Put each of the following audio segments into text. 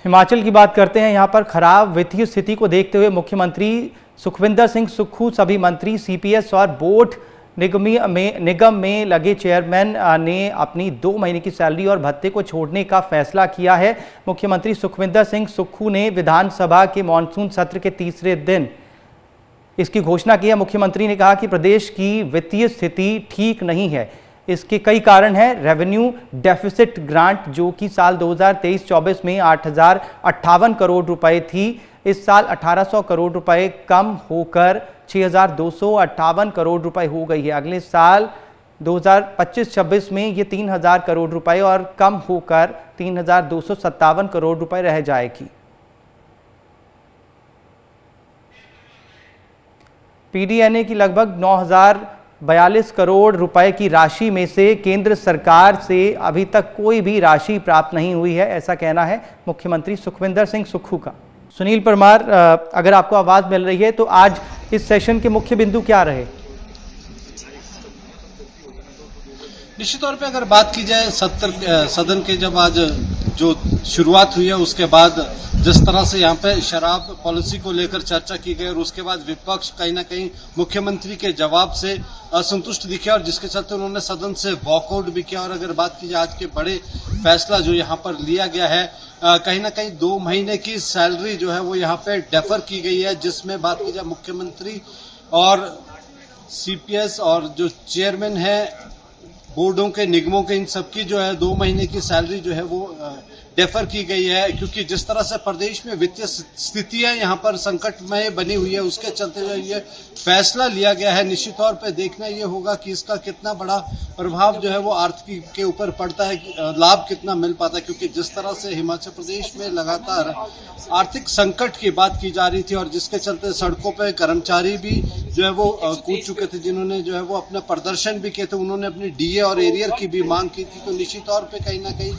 हिमाचल की बात करते हैं। यहां पर खराब वित्तीय स्थिति को देखते हुए मुख्यमंत्री सुखविंदर सिंह सुक्खू, सभी मंत्री, सीपीएस और बोर्ड निगम में लगे चेयरमैन ने अपनी 2 महीने की सैलरी और भत्ते को छोड़ने का फैसला किया है। मुख्यमंत्री सुखविंदर सिंह सुक्खू ने विधानसभा के मॉनसून सत्र के तीसरे दिन इसकी घोषणा की है। मुख्यमंत्री ने कहा कि प्रदेश की वित्तीय स्थिति ठीक नहीं है। इसके कई कारण हैं। रेवेन्यू डेफिसिट ग्रांट जो कि साल 2023-24 में 8,058 करोड़ रुपए थी, इस साल 1,800 करोड़ रुपए कम होकर 6,258 करोड़ रुपए हो गई है। अगले साल 2025-26 में ये 3,000 करोड़ रुपए और कम होकर 3,257 करोड़ रुपए रह जाएगी। पीडीएनए की लगभग 9,042 करोड़ रुपए की राशि में से केंद्र सरकार से अभी तक कोई भी राशि प्राप्त नहीं हुई है, ऐसा कहना है मुख्यमंत्री सुखविंदर सिंह सुक्खू का। सुनील परमार, अगर आपको आवाज मिल रही है तो आज इस सेशन के मुख्य बिंदु क्या रहे? निश्चित तौर पे अगर बात की जाए सदन के जब आज जो शुरुआत हुई है उसके बाद जिस तरह से यहाँ पे शराब पॉलिसी को लेकर चर्चा की गई और उसके बाद विपक्ष कहीं ना कहीं मुख्यमंत्री के जवाब से असंतुष्ट दिखे और जिसके चलते उन्होंने सदन से वॉकआउट भी किया। और अगर बात की जाए आज के बड़े फैसला जो यहाँ पर लिया गया है, कहीं ना कहीं 2 महीने की सैलरी जो है वो यहाँ पे डेफर की गई है, जिसमें बात की जाए मुख्यमंत्री और सीपीएस और जो चेयरमैन है बोर्डों के, निगमों के, इन सबकी जो है 2 महीने की सैलरी जो है वो डेफर की गई है। क्योंकि जिस तरह से प्रदेश में वित्तीय स्थितियां यहाँ पर संकटमय बनी हुई है, उसके चलते जो ये फैसला लिया गया है, निश्चित तौर पे देखना ये होगा कि इसका कितना बड़ा प्रभाव जो है वो आर्थिक के ऊपर पड़ता है, लाभ कितना मिल पाता है। क्योंकि जिस तरह से हिमाचल प्रदेश में लगातार आर्थिक संकट की बात की जा रही थी और जिसके चलते सड़कों पर कर्मचारी भी जो है वो कूद चुके थे, जिन्होंने जो है वो अपना प्रदर्शन भी किए थे, उन्होंने अपनी डीए और एरियर की भी मांग की थी। तो निश्चित तौर पे कहीं ना कहीं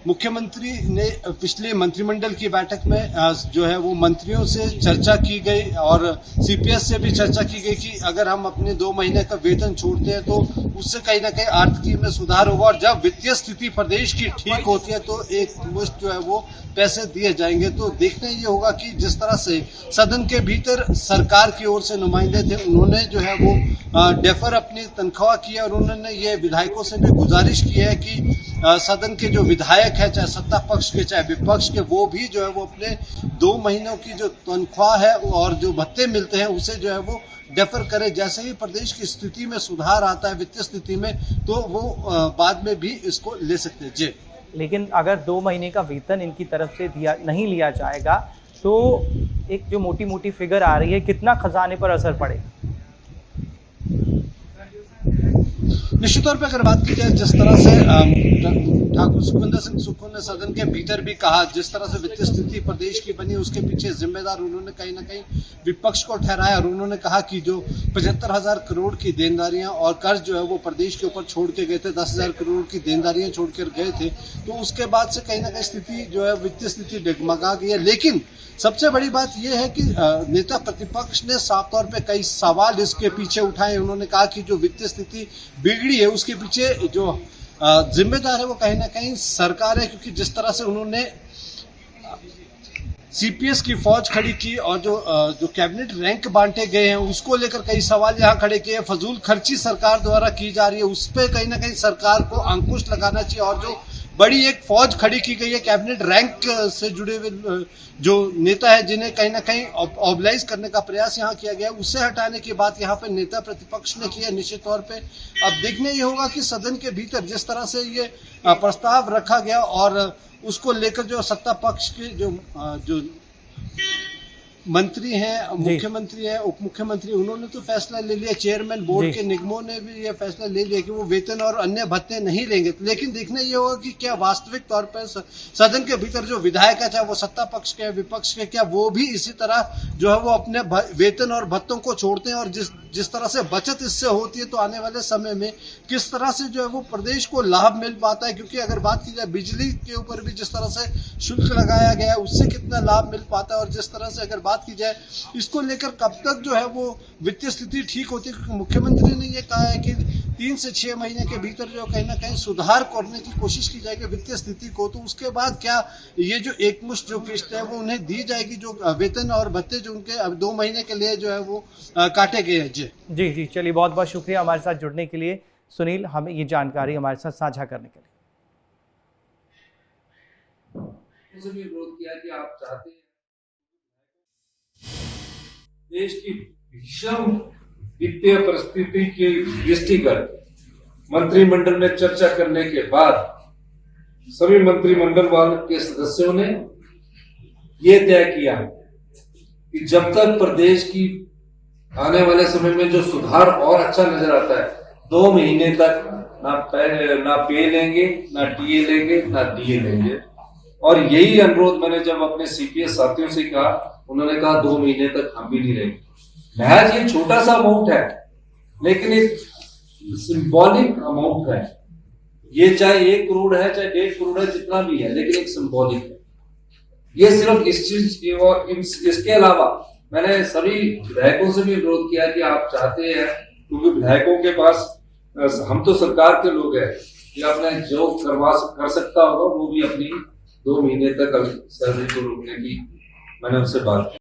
मुख्यमंत्री ने पिछले मंत्रिमंडल की बैठक में जो है वो मंत्रियों से चर्चा की गई और सीपीएस से भी चर्चा की गई कि अगर हम अपने 2 महीने का वेतन छोड़ते हैं तो उससे कहीं ना कहीं आर्थिकी में सुधार होगा और जब वित्तीय स्थिति प्रदेश की ठीक होती है तो एक मुश्त जो है वो पैसे दिए जाएंगे। तो देखना ये होगा कि जिस तरह से सदन के भीतर सरकार की ओर से नुमाइंदे थे, उन्होंने जो है वो डेफर अपनी तनख्वाह की है और उन्होंने ये विधायकों से भी गुजारिश की है कि सदन के जो विधायक है, चाहे सत्ता पक्ष के चाहे विपक्ष के, वो भी जो है वो अपने 2 महीनों की जो तनख्वाह है और जो भत्ते मिलते हैं उसे जो है वो डेफर करे। जैसे ही प्रदेश की स्थिति में सुधार आता है वित्तीय स्थिति में, तो वो बाद में भी इसको ले सकते हैं। जी, लेकिन अगर 2 महीने का वेतन इनकी तरफ से नहीं लिया जाएगा तो एक जो मोटी मोटी फिगर आ रही है, कितना खजाने पर असर पड़ेगा? निश्चित तौर पे अगर बात की जाए जिस तरह से ठाकुर सुखविंदर सिंह सुक्खू ने सदन के भीतर भी कहा, जिस तरह से वित्तीय स्थिति प्रदेश की बनी उसके पीछे जिम्मेदार उन्होंने कहीं ना कहीं विपक्ष को ठहराया और उन्होंने कहा कि जो 75,000 करोड़ की देनदारियां और कर्ज जो है वो प्रदेश के ऊपर छोड़ के गए थे, 10,000 करोड़ की देनदारियां छोड़ कर गए थे, तो उसके बाद से कहीं ना कहीं स्थिति जो है वित्तीय स्थिति डगमगा गई है। लेकिन सबसे बड़ी बात यह है कि नेता प्रतिपक्ष ने साफ तौर पे कई सवाल इसके पीछे उठाए। उन्होंने कहा कि जो वित्तीय स्थिति बिगड़ी है उसके पीछे जो जिम्मेदार है वो कहीं ना कहीं सरकार है, क्योंकि जिस तरह से उन्होंने सीपीएस की फौज खड़ी की और जो कैबिनेट रैंक बांटे गए हैं उसको लेकर कई सवाल यहाँ खड़े किए। फजूल खर्ची सरकार द्वारा की जा रही है, उस पर कहीं ना कहीं सरकार को अंकुश लगाना चाहिए और जो बड़ी एक फौज खड़ी की गई है कैबिनेट रैंक से जुड़े हुए जो नेता है, जिन्हें कहीं ना कहीं ऑबलाइज करने का प्रयास यहाँ किया गया, उससे हटाने की बात यहाँ पे नेता प्रतिपक्ष ने की है। निश्चित तौर पे अब देखने ये होगा कि सदन के भीतर जिस तरह से ये प्रस्ताव रखा गया और उसको लेकर जो सत्ता पक्ष के जो मंत्री हैं, मुख्यमंत्री है, उप मुख्यमंत्री, उन्होंने तो फैसला ले लिया, चेयरमैन बोर्ड के निगमों ने भी ये फैसला ले लिया कि वो वेतन और अन्य भत्ते नहीं लेंगे। लेकिन देखना ये होगा कि क्या वास्तविक तौर पर सदन के भीतर जो विधायक है, चाहे वो सत्ता पक्ष के विपक्ष के, क्या वो भी इसी तरह जो है वो अपने वेतन और भत्तों को छोड़ते हैं और जिस तरह से बचत इससे होती है तो आने वाले समय में किस तरह से जो है वो प्रदेश को लाभ मिल पाता है। क्योंकि अगर बात की जाए बिजली के ऊपर भी जिस तरह से शुल्क लगाया गया है उससे कितना लाभ मिल पाता है और जिस तरह से अगर बात की जाए इसको लेकर कब तक जो है वो वित्तीय स्थिति ठीक होती है। क्योंकि मुख्यमंत्री ने ये कहा है कि 3 से 6 महीने के भीतर जो कहीं ना कहीं सुधार करने की कोशिश की जाएगी वित्तीय स्थिति को, तो उसके बाद क्या ये जो एकमुश्त जो किस्त है वो उन्हें दी जाएगी, जो वेतन और भत्ते जो उनके अब 2 महीने के लिए जो है वो काटे गए हैं। जी जी, चलिए बहुत बहुत शुक्रिया हमारे साथ जुड़ने के लिए सुनील, हमें ये जानकारी हमारे साथ साझा करने के लिए। भी विरोध किया कि आप चाहते हैं देश की भीषण वित्तीय परिस्थिति के दृष्टिगत मंत्रिमंडल में चर्चा करने के बाद सभी मंत्रिमंडल वाले के सदस्यों ने यह तय किया कि जब तक प्रदेश की आने वाले समय में जो सुधार और अच्छा नजर आता है, 2 महीने तक ना पे लेंगे, ना टीए लेंगे, ना डीए लेंगे। और यही अनुरोध मैंने जब अपने सीपीएस साथियों से कहा, उन्होंने कहा 2 महीने तक हम भी नहीं लेंगे। महज ये छोटा सा अमाउंट है, लेकिन एक सिंबॉलिक अमाउंट है। ये चाहे 1 करोड़ है, चाहे 1.5 करोड़ है, जितना भी है, लेकिन एक सिंबॉलिक है। ये सिर्फ इस चीज इसके अलावा मैंने सभी विधायकों से भी विरोध किया कि आप चाहते हैं, क्योंकि विधायकों के पास, हम तो सरकार के लोग हैं, कि अपने जो कर सकता होगा वो भी अपनी 2 महीने तक सैलरी को रोकने की मैंने उनसे बात की।